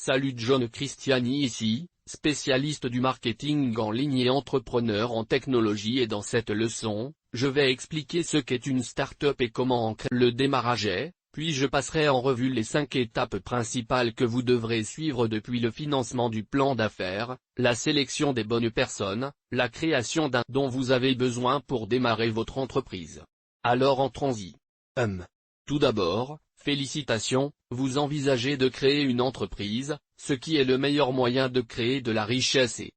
Salut, John Christiani ici, spécialiste du marketing en ligne et entrepreneur en technologie, et dans cette leçon, je vais expliquer ce qu'est une start-up et comment en créer le démarrage est, puis je passerai en revue les 5 étapes principales que vous devrez suivre depuis le financement du plan d'affaires, la sélection des bonnes personnes, la création d'un dont vous avez besoin pour démarrer votre entreprise. Alors entrons-y. Tout d'abord, félicitations, vous envisagez de créer une entreprise, ce qui est le meilleur moyen de créer de la richesse et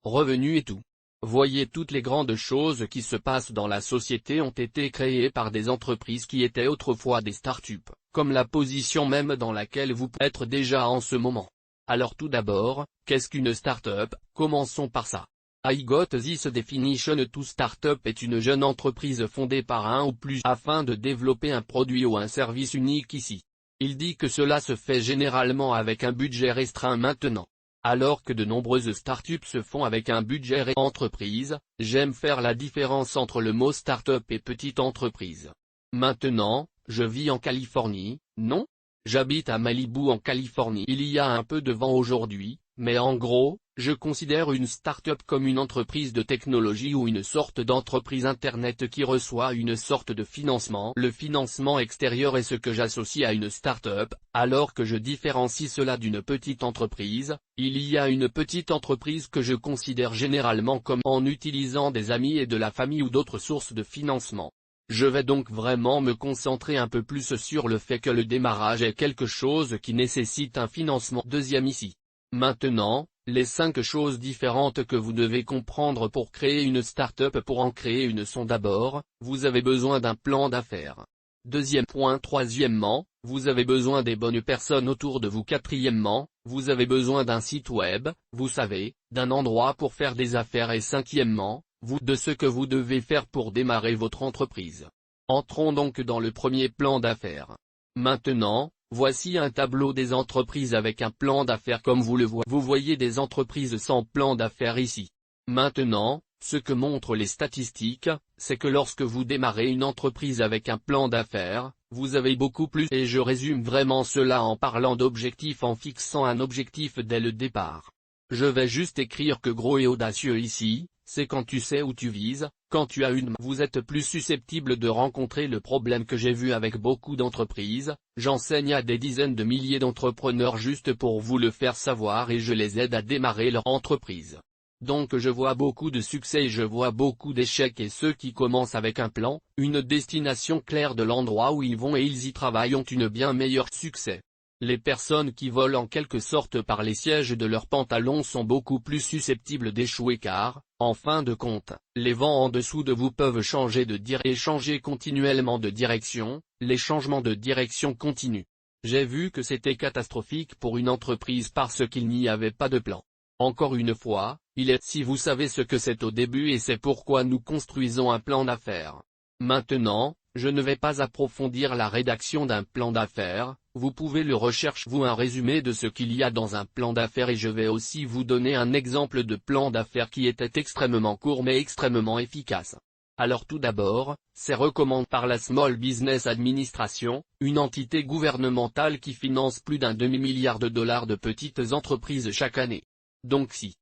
revenus et tout. Voyez, toutes les grandes choses qui se passent dans la société ont été créées par des entreprises qui étaient autrefois des start-up, comme la position même dans laquelle vous pouvez être déjà en ce moment. Alors tout d'abord, qu'est-ce qu'une start-up? Commençons par ça. I got this definition to startup est une jeune entreprise fondée par un ou plus afin de développer un produit ou un service unique ici. Il dit que cela se fait généralement avec un budget restreint maintenant. Alors que de nombreuses startups se font avec un budget restreint. Entreprise, j'aime faire la différence entre le mot startup et petite entreprise. Maintenant, je vis en Californie, non? J'habite à Malibu en Californie. Il y a un peu de vent aujourd'hui, mais en gros, je considère une start-up comme une entreprise de technologie ou une sorte d'entreprise Internet qui reçoit une sorte de financement. Le financement extérieur est ce que j'associe à une start-up, alors que je différencie cela d'une petite entreprise. Il y a une petite entreprise que je considère généralement comme en utilisant des amis et de la famille ou d'autres sources de financement. Je vais donc vraiment me concentrer un peu plus sur le fait que le démarrage est quelque chose qui nécessite un financement. Deuxième ici. Maintenant, les 5 choses différentes que vous devez comprendre pour créer une start-up. Pour en créer une sont d'abord, vous avez besoin d'un plan d'affaires. Deuxième point. Troisièmement, vous avez besoin des bonnes personnes autour de vous. Quatrièmement, vous avez besoin d'un site web, vous savez, d'un endroit pour faire des affaires. Et cinquièmement, de ce que vous devez faire pour démarrer votre entreprise. Entrons donc dans le premier plan d'affaires. Maintenant, voici un tableau des entreprises avec un plan d'affaires comme vous le voyez. Vous voyez des entreprises sans plan d'affaires ici. Maintenant, ce que montrent les statistiques, c'est que lorsque vous démarrez une entreprise avec un plan d'affaires, vous avez beaucoup plus. Et je résume vraiment cela en parlant d'objectifs, en fixant un objectif dès le départ. Je vais juste écrire que gros et audacieux ici. C'est quand tu sais où tu vises, quand tu as vous êtes plus susceptible de rencontrer le problème que j'ai vu avec beaucoup d'entreprises. J'enseigne à des dizaines de milliers d'entrepreneurs juste pour vous le faire savoir et je les aide à démarrer leur entreprise. Donc je vois beaucoup de succès et je vois beaucoup d'échecs, et ceux qui commencent avec un plan, une destination claire de l'endroit où ils vont et ils y travaillent ont une bien meilleure succès. Les personnes qui volent en quelque sorte par les sièges de leurs pantalons sont beaucoup plus susceptibles d'échouer car, en fin de compte, les vents en dessous de vous peuvent changer de et changer continuellement de direction, les changements de direction continuent. J'ai vu que c'était catastrophique pour une entreprise parce qu'il n'y avait pas de plan. Encore une fois, si vous savez ce que c'est au début, et c'est pourquoi nous construisons un plan d'affaires. Maintenant, je ne vais pas approfondir la rédaction d'un plan d'affaires, vous pouvez le rechercher vous un résumé de ce qu'il y a dans un plan d'affaires, et je vais aussi vous donner un exemple de plan d'affaires qui était extrêmement court mais extrêmement efficace. Alors tout d'abord, c'est recommandé par la Small Business Administration, une entité gouvernementale qui finance plus d'un demi-milliard de dollars de petites entreprises chaque année. Donc si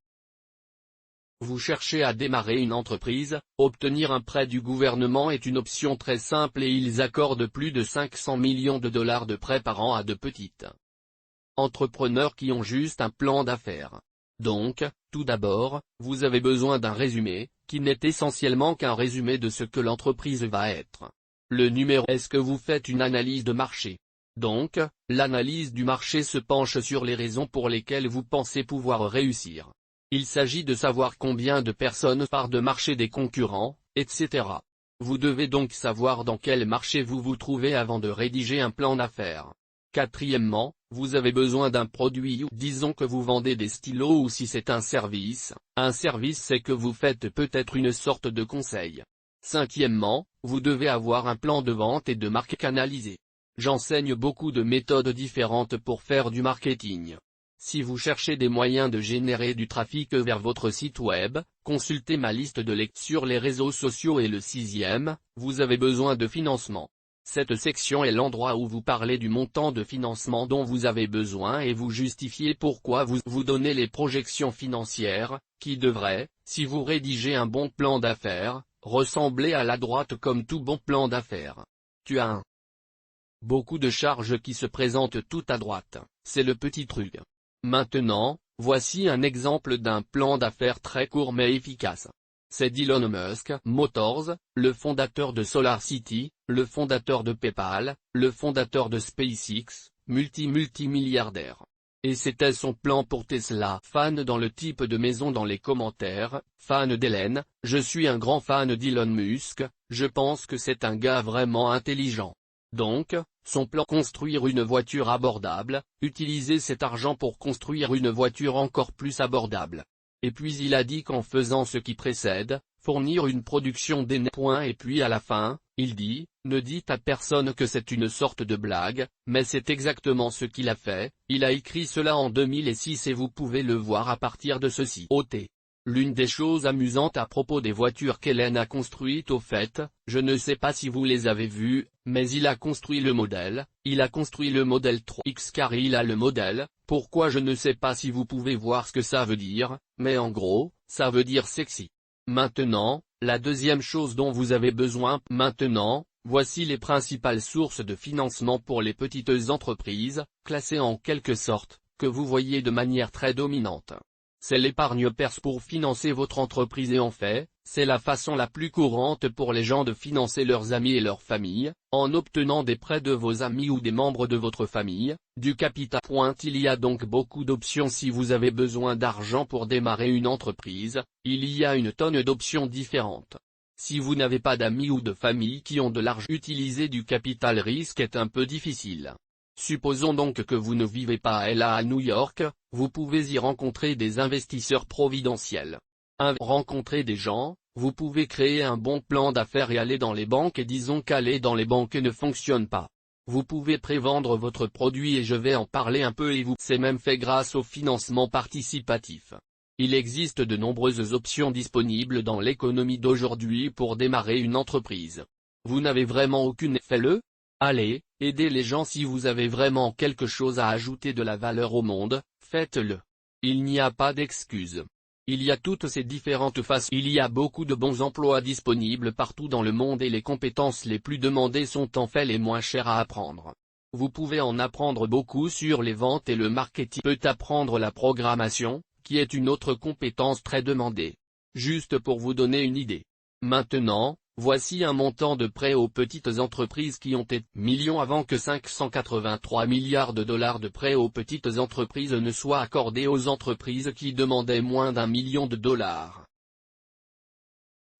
vous cherchez à démarrer une entreprise, obtenir un prêt du gouvernement est une option très simple et ils accordent plus de 500 millions de dollars de prêts par an à de petites entrepreneurs qui ont juste un plan d'affaires. Donc, tout d'abord, vous avez besoin d'un résumé, qui n'est essentiellement qu'un résumé de ce que l'entreprise va être. Le numéro. Est-ce que vous faites une analyse de marché? Donc, l'analyse du marché se penche sur les raisons pour lesquelles vous pensez pouvoir réussir. Il s'agit de savoir combien de personnes partent de marché des concurrents, etc. Vous devez donc savoir dans quel marché vous vous trouvez avant de rédiger un plan d'affaires. Quatrièmement, vous avez besoin d'un produit, ou disons que vous vendez des stylos, ou si c'est un service c'est que vous faites peut-être une sorte de conseil. Cinquièmement, vous devez avoir un plan de vente et de marque canalisé. J'enseigne beaucoup de méthodes différentes pour faire du marketing. Si vous cherchez des moyens de générer du trafic vers votre site web, consultez ma liste de lectures sur les réseaux sociaux. Et le 6e, vous avez besoin de financement. Cette section est l'endroit où vous parlez du montant de financement dont vous avez besoin et vous justifiez pourquoi vous donnez les projections financières, qui devraient, si vous rédigez un bon plan d'affaires, ressembler à la droite comme tout bon plan d'affaires. Tu as beaucoup de charges qui se présentent tout à droite, c'est le petit truc. Maintenant, voici un exemple d'un plan d'affaires très court mais efficace. C'est d'Elon Musk Motors, le fondateur de SolarCity, le fondateur de PayPal, le fondateur de SpaceX, multimilliardaire. Et c'était son plan pour Tesla. Fan dans le type de maison dans les commentaires, fan d'Hélène, je suis un grand fan d'Elon Musk, je pense que c'est un gars vraiment intelligent. Donc, son plan construire une voiture abordable, utiliser cet argent pour construire une voiture encore plus abordable. Et puis il a dit qu'en faisant ce qui précède, fournir une production d'énergie. Et puis à la fin, il dit, ne dites à personne que c'est une sorte de blague, mais c'est exactement ce qu'il a fait, il a écrit cela en 2006 et vous pouvez le voir à partir de ceci. OT. L'une des choses amusantes à propos des voitures qu'Hélène a construites au fait, je ne sais pas si vous les avez vues, mais il a construit le modèle 3X car il a le modèle, pourquoi je ne sais pas si vous pouvez voir ce que ça veut dire, mais en gros, ça veut dire sexy. Maintenant, la deuxième chose dont vous avez besoin. Maintenant, voici les principales sources de financement pour les petites entreprises, classées en quelque sorte, que vous voyez de manière très dominante. C'est l'épargne perse pour financer votre entreprise et en fait, c'est la façon la plus courante pour les gens de financer leurs amis et leurs familles, en obtenant des prêts de vos amis ou des membres de votre famille, du capital. Il y a donc beaucoup d'options si vous avez besoin d'argent pour démarrer une entreprise, il y a une tonne d'options différentes. Si vous n'avez pas d'amis ou de famille qui ont de l'argent, utiliser du capital risque est un peu difficile. Supposons donc que vous ne vivez pas à New York, vous pouvez y rencontrer des investisseurs providentiels. Rencontrer des gens, vous pouvez créer un bon plan d'affaires et aller dans les banques et disons qu'aller dans les banques ne fonctionne pas. Vous pouvez prévendre votre produit et je vais en parler un peu et c'est même fait grâce au financement participatif. Il existe de nombreuses options disponibles dans l'économie d'aujourd'hui pour démarrer une entreprise. Vous n'avez vraiment aucune, faites-le. Allez, aidez les gens si vous avez vraiment quelque chose à ajouter de la valeur au monde, faites-le. Il n'y a pas d'excuses. Il y a toutes ces différentes façons. Il y a beaucoup de bons emplois disponibles partout dans le monde et les compétences les plus demandées sont en fait les moins chères à apprendre. Vous pouvez en apprendre beaucoup sur les ventes et le marketing. Peut apprendre la programmation, qui est une autre compétence très demandée. Juste pour vous donner une idée. Maintenant, voici un montant de prêt aux petites entreprises qui ont été millions avant que 583 milliards de dollars de prêts aux petites entreprises ne soient accordés aux entreprises qui demandaient moins d'1 million de dollars.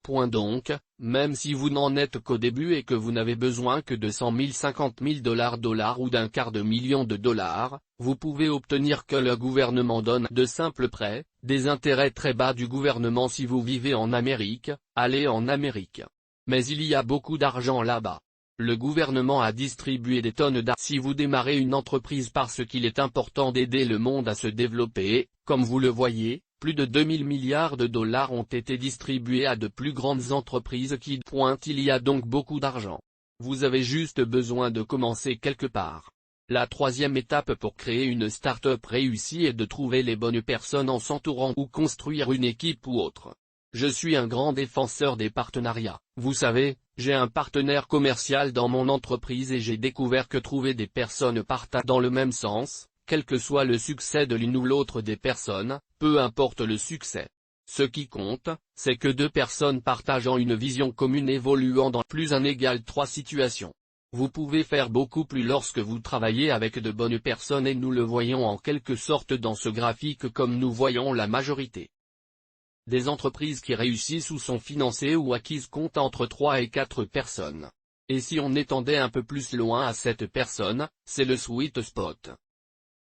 Point donc, même si vous n'en êtes qu'au début et que vous n'avez besoin que de 100 000 50 000 dollars ou d'un quart de million de dollars, vous pouvez obtenir que le gouvernement donne de simples prêts, des intérêts très bas du gouvernement si vous vivez en Amérique, allez en Amérique. Mais il y a beaucoup d'argent là-bas. Le gouvernement a distribué des tonnes d'argent. Si vous démarrez une entreprise parce qu'il est important d'aider le monde à se développer, comme vous le voyez, plus de 2000 milliards de dollars ont été distribués à de plus grandes entreprises qui pointent. Il y a donc beaucoup d'argent. Vous avez juste besoin de commencer quelque part. La troisième étape pour créer une start-up réussie est de trouver les bonnes personnes en s'entourant ou construire une équipe ou autre. Je suis un grand défenseur des partenariats. Vous savez, j'ai un partenaire commercial dans mon entreprise et j'ai découvert que trouver des personnes partagent dans le même sens, quel que soit le succès de l'une ou l'autre des personnes, peu importe le succès. Ce qui compte, c'est que deux personnes partageant une vision commune évoluant dans plus 1 égale 3 situations. Vous pouvez faire beaucoup plus lorsque vous travaillez avec de bonnes personnes et nous le voyons en quelque sorte dans ce graphique comme nous voyons la majorité des entreprises qui réussissent ou sont financées ou acquises comptent entre 3 et 4 personnes. Et si on étendait un peu plus loin à cette personne, c'est le sweet spot.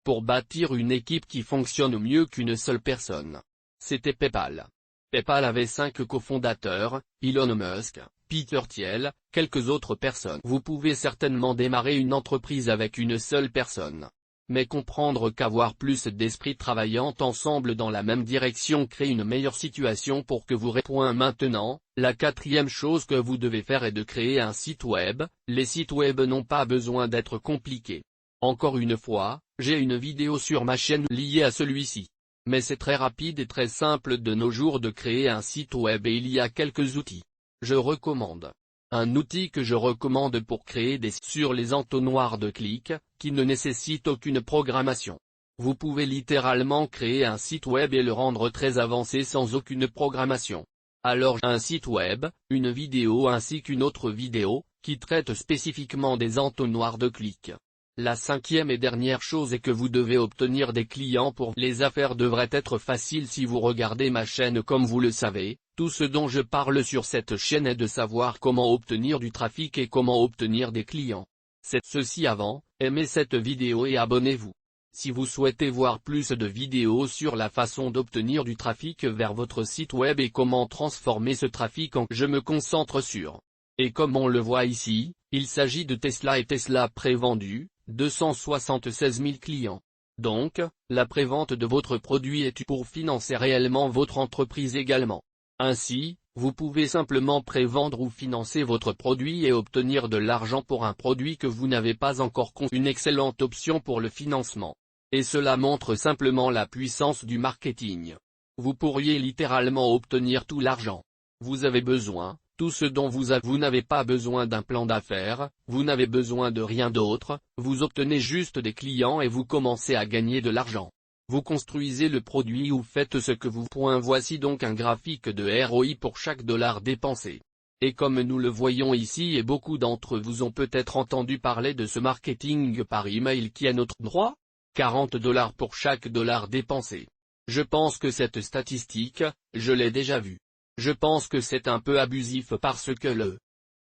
Pour bâtir une équipe qui fonctionne mieux qu'une seule personne. C'était PayPal. PayPal avait 5 cofondateurs, Elon Musk, Peter Thiel, quelques autres personnes. Vous pouvez certainement démarrer une entreprise avec une seule personne. mais comprendre qu'avoir plus d'esprits travaillant ensemble dans la même direction crée une meilleure situation pour que vous répondiez. Maintenant, la quatrième chose que vous devez faire est de créer un site web. Les sites web n'ont pas besoin d'être compliqués. Encore une fois, j'ai une vidéo sur ma chaîne liée à celui-ci. Mais c'est très rapide et très simple de nos jours de créer un site web et il y a quelques outils. Je recommande. Un outil que je recommande pour créer des sites sur les entonnoirs de clics, qui ne nécessite aucune programmation. Vous pouvez littéralement créer un site web et le rendre très avancé sans aucune programmation. Alors un site web, une vidéo ainsi qu'une autre vidéo, qui traite spécifiquement des entonnoirs de clics. La cinquième et dernière chose est que vous devez obtenir des clients pour les affaires devrait être facile si vous regardez ma chaîne comme vous le savez. Tout ce dont je parle sur cette chaîne est de savoir comment obtenir du trafic et comment obtenir des clients. C'est ceci avant, aimez cette vidéo et abonnez-vous. Si vous souhaitez voir plus de vidéos sur la façon d'obtenir du trafic vers votre site web et comment transformer ce trafic en je me concentre sur. Et comme on le voit ici, il s'agit de Tesla et Tesla prévendu, 276 000 clients. Donc, la prévente de votre produit est pour financer réellement votre entreprise également. Ainsi, vous pouvez simplement prévendre ou financer votre produit et obtenir de l'argent pour un produit que vous n'avez pas encore conçu. Une excellente option pour le financement. Et cela montre simplement la puissance du marketing. Vous pourriez littéralement obtenir tout l'argent. Vous avez besoin, tout ce dont vous n'avez pas besoin d'un plan d'affaires, vous n'avez besoin de rien d'autre, vous obtenez juste des clients et vous commencez à gagner de l'argent. Vous construisez le produit ou faites ce que vous. Voici donc un graphique de ROI pour chaque dollar dépensé. Et comme nous le voyons ici et beaucoup d'entre vous ont peut-être entendu parler de ce marketing par email qui est notre droit, 40 $ pour chaque dollar dépensé. Je pense que cette statistique, je l'ai déjà vue. Je pense que c'est un peu abusif parce que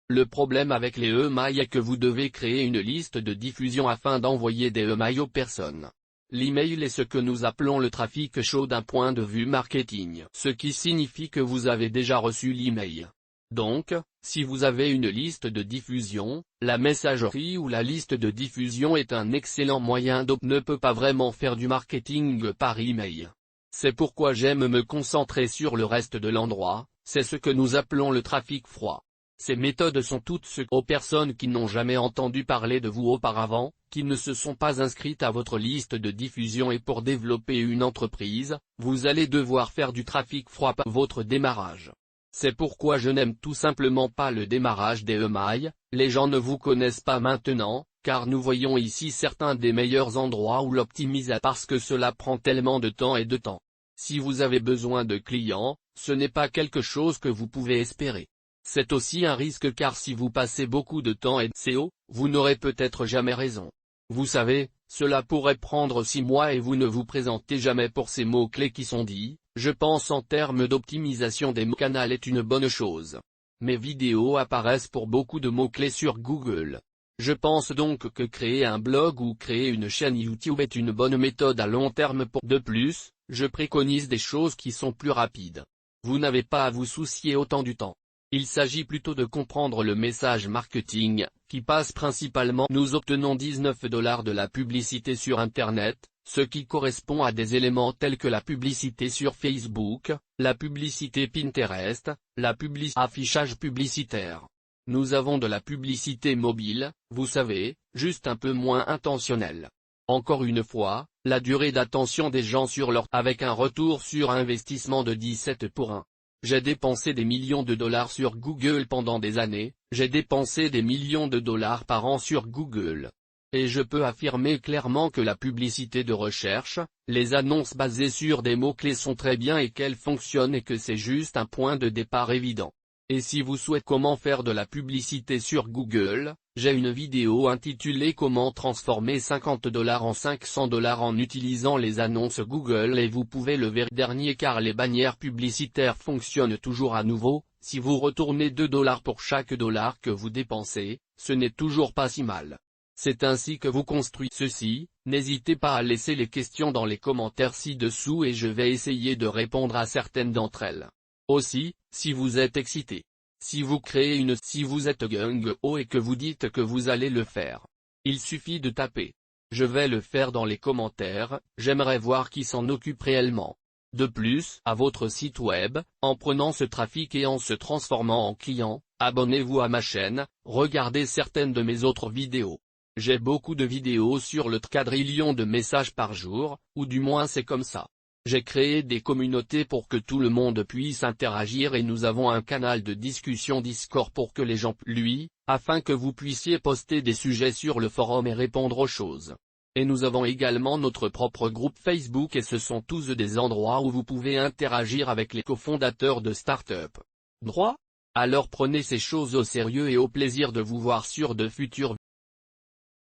le problème avec les emails est que vous devez créer une liste de diffusion afin d'envoyer des emails aux personnes. L'email est ce que nous appelons le trafic chaud d'un point de vue marketing. Ce qui signifie que vous avez déjà reçu l'email. Donc, si vous avez une liste de diffusion, la messagerie ou la liste de diffusion est un excellent moyen ne peut pas vraiment faire du marketing par email. C'est pourquoi j'aime me concentrer sur le reste de l'endroit, c'est ce que nous appelons le trafic froid. Ces méthodes sont toutes aux personnes qui n'ont jamais entendu parler de vous auparavant, qui ne se sont pas inscrites à votre liste de diffusion et pour développer une entreprise, vous allez devoir faire du trafic froid par votre démarrage. C'est pourquoi je n'aime tout simplement pas le démarrage des emails, les gens ne vous connaissent pas maintenant, car nous voyons ici certains des meilleurs endroits où l'optimiser parce que cela prend tellement de temps et de temps. Si vous avez besoin de clients, ce n'est pas quelque chose que vous pouvez espérer. C'est aussi un risque car si vous passez beaucoup de temps et de SEO, vous n'aurez peut-être jamais raison. Vous savez, cela pourrait prendre 6 mois et vous ne vous présentez jamais pour ces mots-clés qui sont dits. Je pense en termes d'optimisation des mots canal est une bonne chose. Mes vidéos apparaissent pour beaucoup de mots-clés sur Google. Je pense donc que créer un blog ou créer une chaîne YouTube est une bonne méthode à long terme pour. De plus, je préconise des choses qui sont plus rapides. Vous n'avez pas à vous soucier autant du temps. Il s'agit plutôt de comprendre le message marketing, qui passe principalement. Nous obtenons 19 $ de la publicité sur Internet, ce qui correspond à des éléments tels que la publicité sur Facebook, la publicité Pinterest, affichage publicitaire. Nous avons de la publicité mobile, vous savez, juste un peu moins intentionnelle. Encore une fois, la durée d'attention des gens sur leur avec un retour sur investissement de 17 pour 1. J'ai dépensé des millions de dollars sur Google pendant des années, j'ai dépensé des millions de dollars par an sur Google. Et je peux affirmer clairement que la publicité de recherche, les annonces basées sur des mots-clés sont très bien et qu'elles fonctionnent et que c'est juste un point de départ évident. Et si vous souhaitez comment faire de la publicité sur Google, j'ai une vidéo intitulée Comment transformer 50 $ en 500 $ en utilisant les annonces Google et vous pouvez le vérifier dernier car les bannières publicitaires fonctionnent toujours à nouveau, si vous retournez 2 $ pour chaque dollar que vous dépensez, ce n'est toujours pas si mal. C'est ainsi que vous construisez ceci, n'hésitez pas à laisser les questions dans les commentaires ci-dessous et je vais essayer de répondre à certaines d'entre elles. Aussi, si vous êtes excité, si vous êtes gung-ho et que vous dites que vous allez le faire, il suffit de taper Je vais le faire dans les commentaires, j'aimerais voir qui s'en occupe réellement. De plus, à votre site web, en prenant ce trafic et en se transformant en client, abonnez-vous à ma chaîne, regardez certaines de mes autres vidéos. J'ai beaucoup de vidéos sur le quadrillion de messages par jour, ou du moins c'est comme ça. J'ai créé des communautés pour que tout le monde puisse interagir et nous avons un canal de discussion Discord pour que les gens afin que vous puissiez poster des sujets sur le forum et répondre aux choses. Et nous avons également notre propre groupe Facebook et ce sont tous des endroits où vous pouvez interagir avec les cofondateurs de start-up. Droit ? Alors prenez ces choses au sérieux et au plaisir de vous voir sur de futures